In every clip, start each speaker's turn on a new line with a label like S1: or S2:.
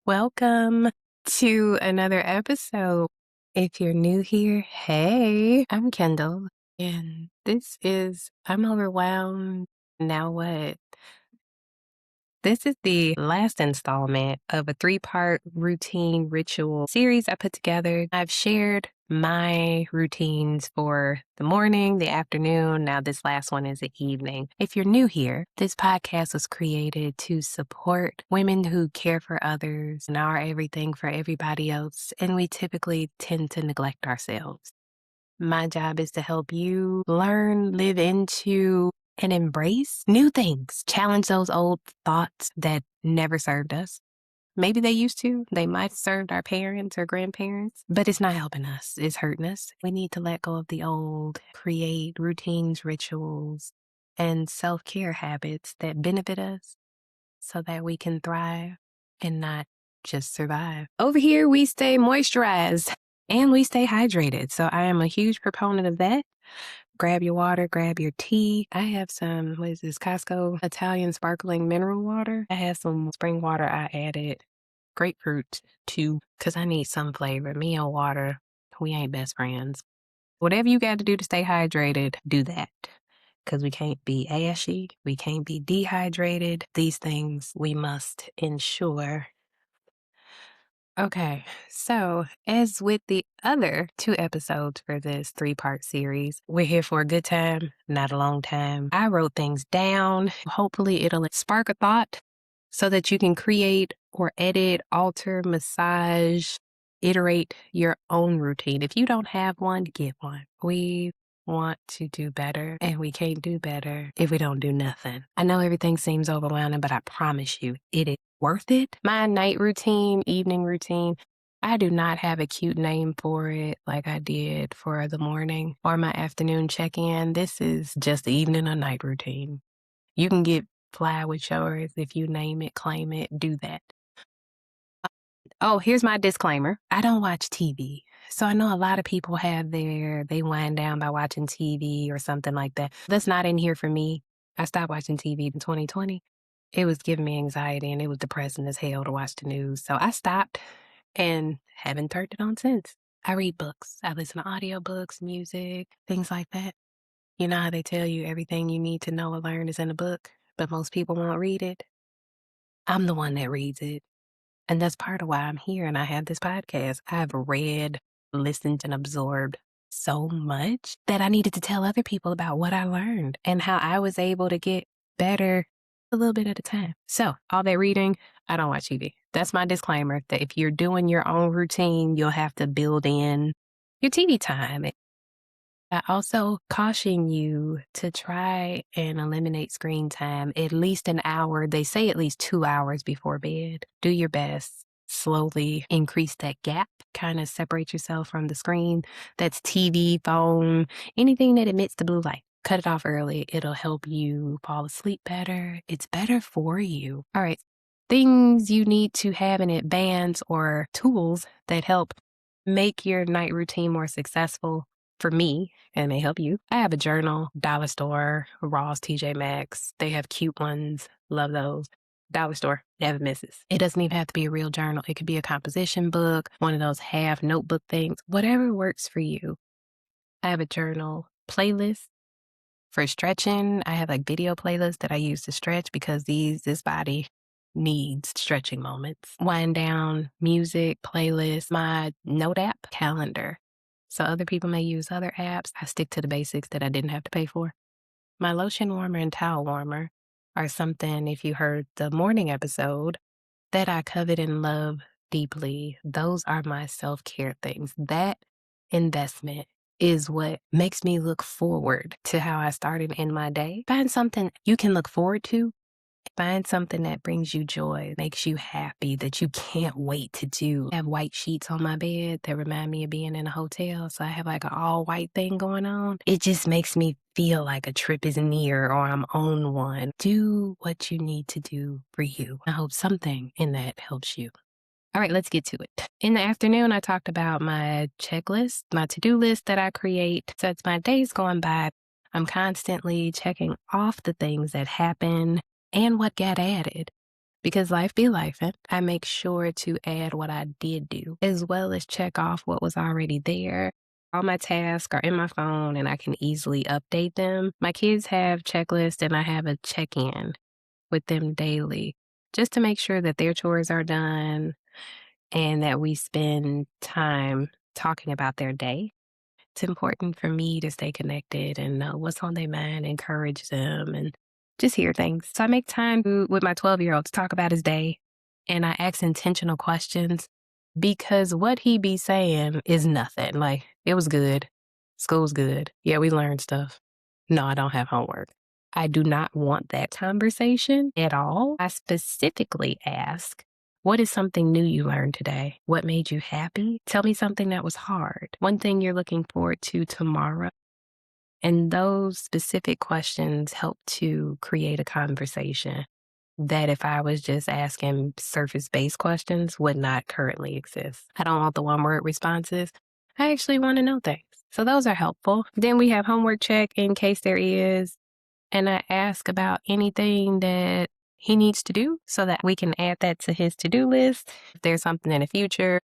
S1: Welcome to another episode. If you're new here, hey, I'm Kendall, and I'm overwhelmed. Now what? This is the last installment of a 3-part routine ritual series I put together. I've shared my routines for the morning, the afternoon. Now this last one is the evening. If you're new here, this podcast was created to support women who care for others and are everything for everybody else. And we typically tend to neglect ourselves. My job is to help you learn, live into, and embrace new things. Challenge those old thoughts that never served us. Maybe they used to. They might have served our parents or grandparents, but it's not helping us. It's hurting us. We need to let go of the old, create routines, rituals, and self-care habits that benefit us so that we can thrive and not just survive. Over here, we stay moisturized and we stay hydrated. So I am a huge proponent of that. Grab your water, grab your tea. I have some, what is this, Costco Italian sparkling mineral water. I have some spring water I added grapefruit to because I need some flavor. Me and water, we ain't best friends. Whatever you got to do to stay hydrated, do that. Because we can't be ashy, we can't be dehydrated. These things we must ensure. Okay, so as with the other 2 episodes for this 3-part series, we're here for a good time, not a long time. I wrote things down. Hopefully it'll spark a thought so that you can create or edit, alter, massage, iterate your own routine. If you don't have one, get one. We want to do better, and we can't do better if we don't do nothing. I know everything seems overwhelming, but I promise you, it is worth it. My night routine, evening routine, I do not have a cute name for it like I did for the morning or my afternoon check-in. This is just the evening or night routine. You can get fly with yours if you name it, claim it, do that. Oh, here's my disclaimer. I don't watch TV. So I know a lot of people they wind down by watching TV or something like that. That's not in here for me. I stopped watching TV in 2020. It was giving me anxiety and it was depressing as hell to watch the news. So I stopped and haven't turned it on since. I read books. I listen to audiobooks, music, things like that. You know how they tell you everything you need to know or learn is in a book, but most people won't read it? I'm the one that reads it. And that's part of why I'm here and I have this podcast. I've read, listened, and absorbed so much that I needed to tell other people about what I learned and how I was able to get better a little bit at a time. So, all that reading, I don't watch TV. That's my disclaimer that if you're doing your own routine, you'll have to build in your TV time. I also caution you to try and eliminate screen time at least an hour. They say at least 2 hours before bed. Do your best. Slowly increase that gap. Kind of separate yourself from the screen. That's TV, phone, anything that emits the blue light. Cut it off early. It'll help you fall asleep better. It's better for you. All right. Things you need to have in advance or tools that help make your night routine more successful for me, and they help you. I have a journal, dollar store, Ross, TJ Maxx. They have cute ones. Love those. Dollar store never misses. It doesn't even have to be a real journal. It could be a composition book, one of those half notebook things, whatever works for you. I have a journal playlist for stretching. I have like video playlists that I use to stretch because this body needs stretching moments. Wind down, music, playlist, my note app, calendar. So other people may use other apps. I stick to the basics that I didn't have to pay for. My lotion warmer and towel warmer are something, if you heard the morning episode, that I covet and love deeply. Those are my self-care things. That investment is what makes me look forward to how I started in my day. Find something you can look forward to. Find something that brings you joy, makes you happy, that you can't wait to do. I have white sheets on my bed that remind me of being in a hotel. So I have like an all white thing going on. It just makes me feel like a trip is near or I'm on one. Do what you need to do for you. I hope something in that helps you. All right, let's get to it. In the afternoon, I talked about my checklist, my to-do list that I create. So it's my days going by. I'm constantly checking off the things that happen and what got added. because life be lifing. I make sure to add what I did do, as well as check off what was already there. All my tasks are in my phone and I can easily update them. My kids have checklists and I have a check-in with them daily just to make sure that their chores are done and that we spend time talking about their day. It's important for me to stay connected and know what's on their mind, encourage them, and just hear things. So I make time with my 12-year-old to talk about his day, and I ask intentional questions because what he be saying is nothing. Like, it was good. School's good. Yeah, we learned stuff. No, I don't have homework. I do not want that conversation at all. I specifically ask, what is something new you learned today? What made you happy? Tell me something that was hard. One thing you're looking forward to tomorrow. And those specific questions help to create a conversation that if I was just asking surface-based questions would not currently exist. I don't want the one-word responses. I actually want to know things. So those are helpful. Then we have homework check in case there is, and I ask about anything that he needs to do so that we can add that to his to-do list. If there's something in the future,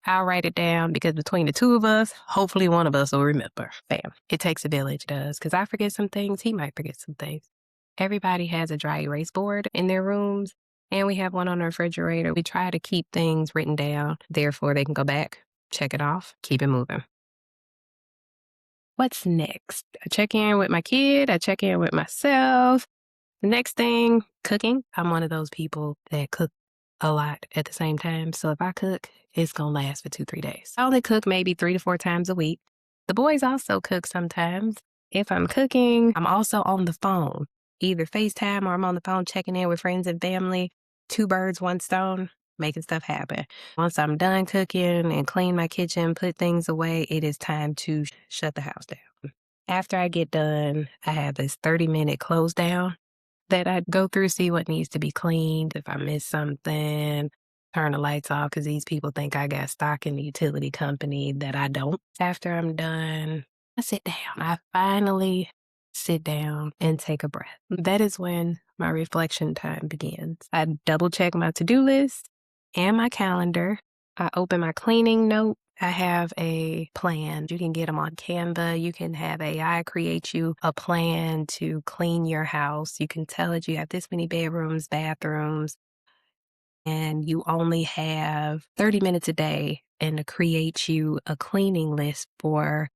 S1: I'll write it down because between the two of us, hopefully one of us will remember. Bam. It takes a village, does, because I forget some things, he might forget some things. Everybody has a dry erase board in their rooms, and we have one on the refrigerator. We try to keep things written down, therefore they can go back, check it off, keep it moving. What's next? I check in with my kid, I check in with myself. The next thing, cooking. I'm one of those people that cook a lot at the same time. So if I cook, it's going to last for 2-3 days. I only cook maybe 3 to 4 times a week. The boys also cook sometimes. If I'm cooking, I'm also on the phone, either FaceTime or I'm on the phone checking in with friends and family. 2 birds, 1 stone, making stuff happen. Once I'm done cooking and clean my kitchen, put things away, it is time to shut the house down. After I get done, I have this 30-minute close down that I go through, see what needs to be cleaned. If I miss something, turn the lights off because these people think I got stock in the utility company that I don't. After I'm done, I sit down. I finally sit down and take a breath. That is when my reflection time begins. I double check my to-do list and my calendar. I open my cleaning note. I have a plan. You can get them on Canva. You can have AI create you a plan to clean your house. You can tell it you have this many bedrooms, bathrooms, and you only have 30 minutes a day and to create you a cleaning list for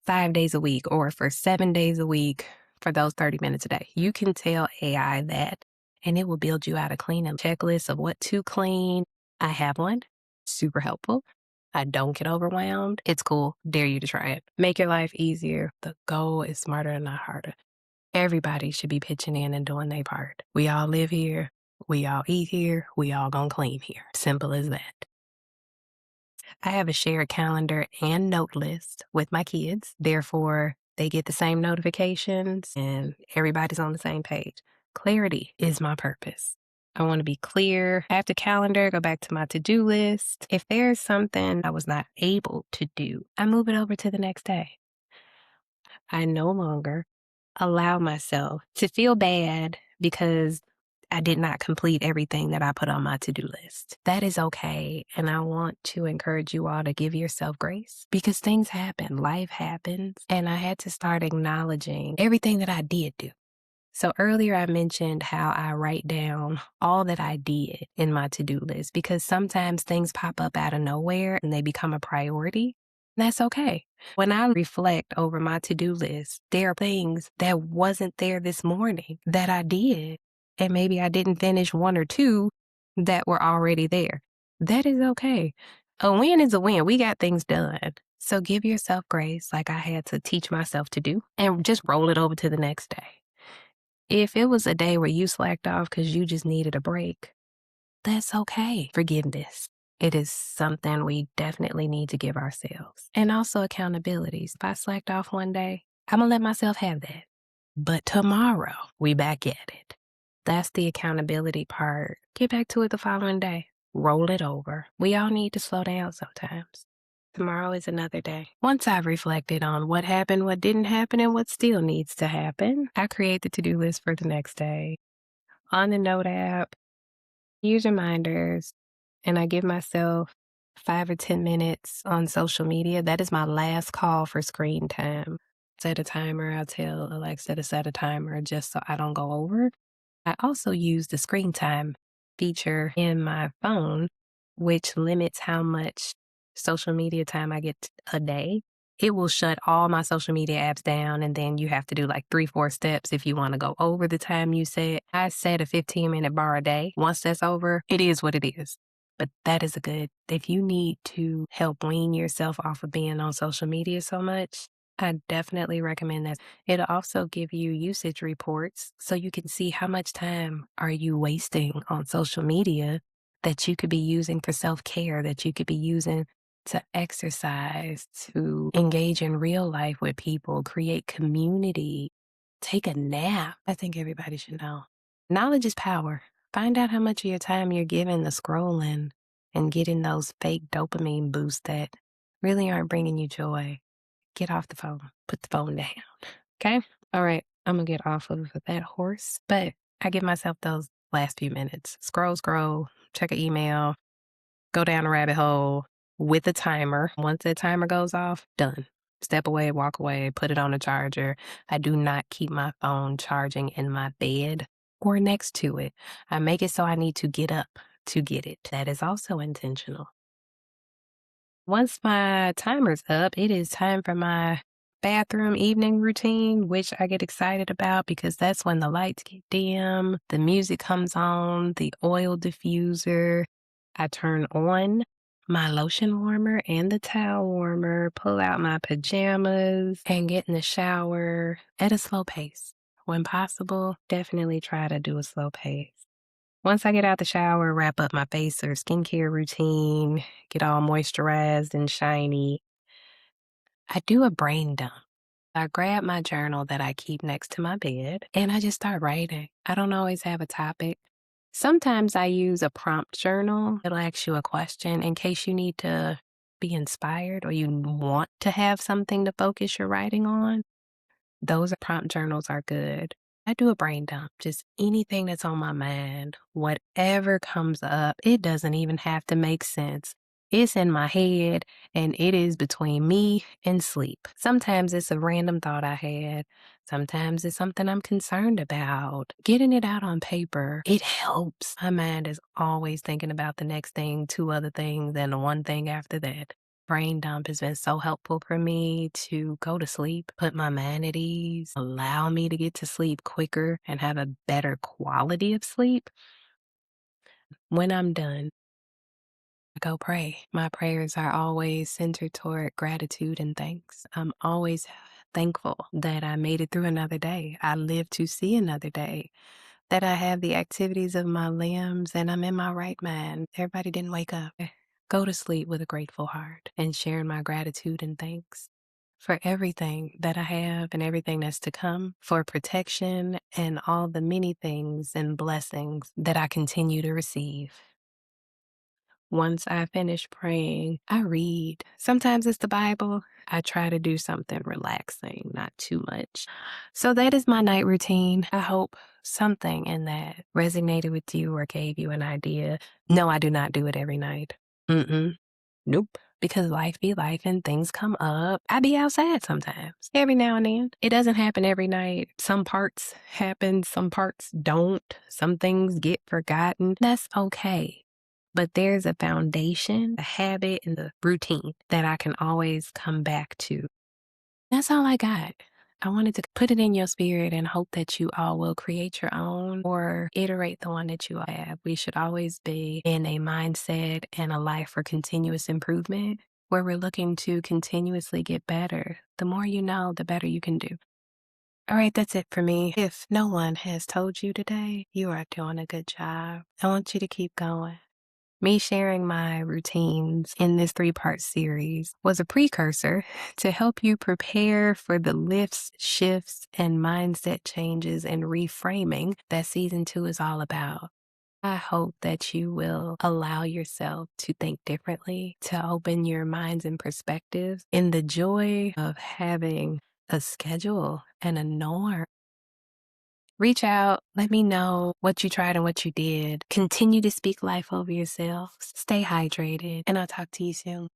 S1: 5 days a week or for 7 days a week for those 30 minutes a day. You can tell AI that, and it will build you out a cleaning checklist of what to clean. I have one. Super helpful. I don't get overwhelmed. It's cool. Dare you to try it. Make your life easier. The goal is smarter and not harder. Everybody should be pitching in and doing their part. We all live here. We all eat here. We all gonna clean here. Simple as that. I have a shared calendar and note list with my kids. Therefore, they get the same notifications and everybody's on the same page. Clarity is my purpose. I want to be clear. After calendar, go back to my to-do list. If there's something I was not able to do, I move it over to the next day. I no longer allow myself to feel bad because I did not complete everything that I put on my to-do list. That is okay. And I want to encourage you all to give yourself grace because things happen, life happens. And I had to start acknowledging everything that I did do. So earlier I mentioned how I write down all that I did in my to-do list because sometimes things pop up out of nowhere and they become a priority. That's okay. When I reflect over my to-do list, there are things that wasn't there this morning that I did. And maybe I didn't finish 1 or 2 that were already there. That is okay. A win is a win. We got things done. So give yourself grace like I had to teach myself to do and just roll it over to the next day. If it was a day where you slacked off because you just needed a break, that's okay. Forgiveness. It is something we definitely need to give ourselves. And also accountabilities. If I slacked off one day, I'm going to let myself have that. But tomorrow, we back at it. That's the accountability part. Get back to it the following day. Roll it over. We all need to slow down sometimes. Tomorrow is another day. Once I've reflected on what happened, what didn't happen, and what still needs to happen, I create the to-do list for the next day. On the Note app, Use reminders, and I give myself 5 or 10 minutes on social media. That is my last call for screen time. Set a timer. I'll tell Alexa to set a timer just so I don't go over. I also use the screen time feature in my phone, which limits how much social media time I get a day. It will shut all my social media apps down, and then you have to do like 3, 4 steps if you want to go over the time you set. I set a 15-minute bar a day. Once that's over, it is what it is. But that is a good, if you need to help wean yourself off of being on social media so much, I definitely recommend that. It'll also give you usage reports so you can see how much time are you wasting on social media that you could be using for self-care, that you could be using to exercise, to engage in real life with people, create community, take a nap. I think everybody should know. Knowledge is power. Find out how much of your time you're giving to scrolling and getting those fake dopamine boosts that really aren't bringing you joy. Get off the phone. Put the phone down. Okay? All right. I'm going to get off of that horse, but I give myself those last few minutes. Scroll, check an email, go down a rabbit hole with a timer. Once that timer goes off, done. Step away, walk away, put it on a charger. I do not keep my phone charging in my bed or next to it. I make it so I need to get up to get it. That is also intentional. Once my timer's up, it is time for my bathroom evening routine, which I get excited about because that's when the lights get dim, the music comes on, the oil diffuser. I turn on my lotion warmer and the towel warmer, pull out my pajamas, and get in the shower at a slow pace. When possible, definitely try to do a slow pace. Once I get out the shower, wrap up my face or skincare routine, get all moisturized and shiny, I do a brain dump. I grab my journal that I keep next to my bed and I just start writing. I don't always have a topic. Sometimes I use a prompt journal. It'll ask you a question in case you need to be inspired or you want to have something to focus your writing on. Those prompt journals are good. I do a brain dump, just anything that's on my mind, whatever comes up. It doesn't even have to make sense. It's in my head and it is between me and sleep. Sometimes it's a random thought I had. Sometimes it's something I'm concerned about. Getting it out on paper, it helps. My mind is always thinking about the next thing, 2 other things, and the one thing after that. Brain dump has been so helpful for me to go to sleep, put my mind at ease, allow me to get to sleep quicker and have a better quality of sleep. When I'm done, I go pray. My prayers are always centered toward gratitude and thanks. I'm always thankful that I made it through another day. I lived to see another day, that I have the activities of my limbs and I'm in my right mind. Everybody didn't wake up. Go to sleep with a grateful heart and sharing my gratitude and thanks for everything that I have and everything that's to come, for protection and all the many things and blessings that I continue to receive. Once I finish praying, I read. Sometimes it's the Bible. I try to do something relaxing, not too much. So that is my night routine. I hope something in that resonated with you or gave you an idea. No, I do not do it every night. Mm-mm. Nope. Because life be life and things come up. I be outside sometimes, every now and then. It doesn't happen every night. Some parts happen, some parts don't. Some things get forgotten. That's okay. But there's a foundation, a habit, and the routine that I can always come back to. That's all I got. I wanted to put it in your spirit and hope that you all will create your own or iterate the one that you have. We should always be in a mindset and a life for continuous improvement where we're looking to continuously get better. The more you know, the better you can do. All right, that's it for me. If no one has told you today, you are doing a good job. I want you to keep going. Me sharing my routines in this 3-part series was a precursor to help you prepare for the lifts, shifts, and mindset changes and reframing that season 2 is all about. I hope that you will allow yourself to think differently, to open your minds and perspectives in the joy of having a schedule and a norm Reach out. Let me know what you tried and what you did. Continue to speak life over yourself. Stay hydrated. And I'll talk to you soon.